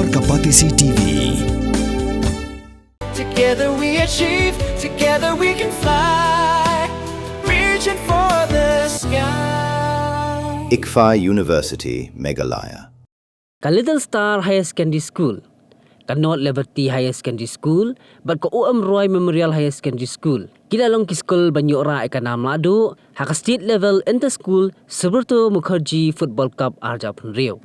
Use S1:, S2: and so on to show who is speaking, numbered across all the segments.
S1: Explore Kapatisi TV.
S2: Together we achieve, together we can fly, reaching for the sky.
S3: ICFA University, Meghalaya.
S4: Little Star Higher Secondary School, North Liberty Higher Secondary School, but Roy Memorial Higher Secondary School. Kilalong ki school banyo ra ikanam Lahduh, haka state level inter-school Subroto Mukherjee Football Cup arja pun Rio.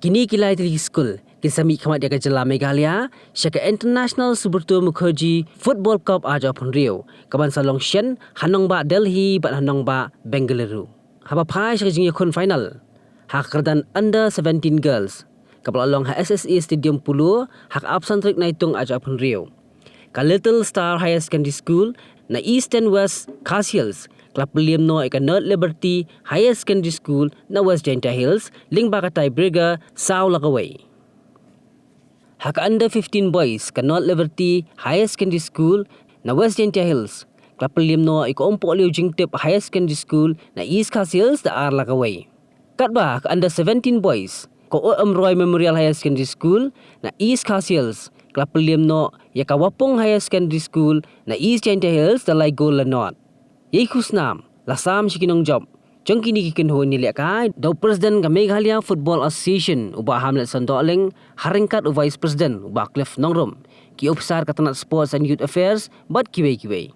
S4: Kini kilai tili school, kisami kamat dia jela Meghalaya, syaka International Subroto Mukherjee Football Cup arja pun Rio. Kaban salong Shen, hanong ba Delhi, bat hanong ba Bengaluru. Haba pai syaka jing yakun final. Hak kerdan under 17 girls. Kapal along SSE Stadium Pulu, hak absentrik naitung aja pun Rio. Ka Little Star Higher Secondary School na East and West Castles, klub William no ika North Liberty Higher Secondary School na West Jaintia Hills, ling bakatay Briga, Sao Lagaway. Hak under 15 boys ka North Liberty Higher Secondary School na West Jaintia Hills, klub William no ika Umpo Liu Jingtip Higher Secondary School na East Castles da Ar Lagaway. Katba ka under 17 boys ko Roy Memorial Higher Secondary School na East Castles, klub William no yaka Wapong Higher Secondary School na East Jaintia Hills da Laigo Lanot. Yay kusnam, lasam sikinong job. Jong kini kikinho niliak ka, daw President ka Meghalaya Football Association uba Hamlet Sandoling, haringkat u Vice President uba Cliff Nongrum, ki Officer Katanat Sports and Youth Affairs, bat kiway-kiway.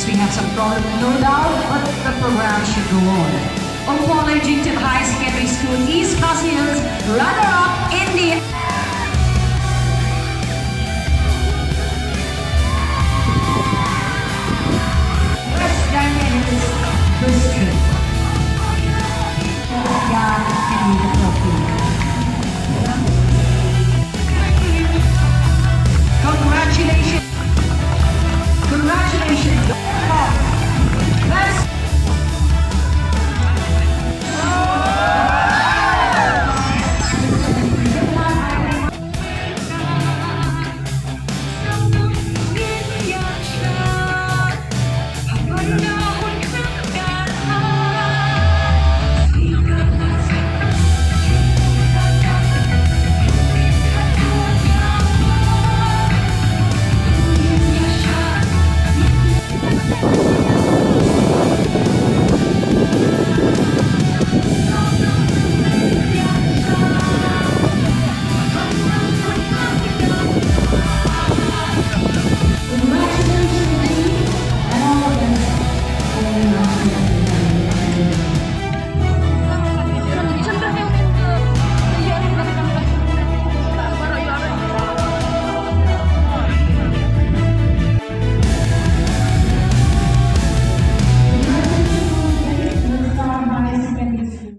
S5: We have some problem, no doubt, but the program should go on. Umpo Jingtip High Secondary School, East Castles, runner-up India. West Jaintia Hills District. Congratulations. Congratulations.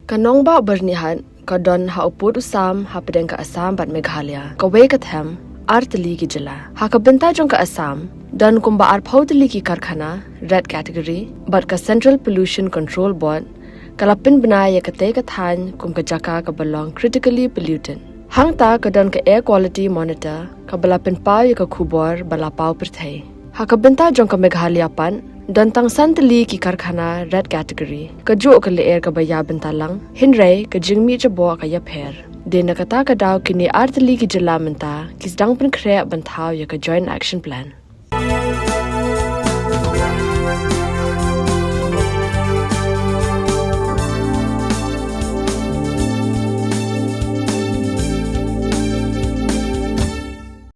S6: Kanong ba bernihan kadon ha uput usam ha pedeng ka Assam bat Meghalaya ka we ka them artli ki jila ha ka benta jong ka Assam dan kumba ar phautli ki karkhana red category bat ka Central Pollution Control Board kalapin banaya ka te ka than kum ka jaka ka belong critically pollutant hang ta ka don ka air quality monitor ka balapin pau ya ka khubor bala pau perthai ha ka benta jong ka Meghalaya pan dan tang santali ki karkhana red category ka jo ka le air ka baya bentalang hinrai ka jingmi jabo ka ya pher dena kata ka daw kini artli ki jila menta kis dang pen khre banthau ya ka joint action plan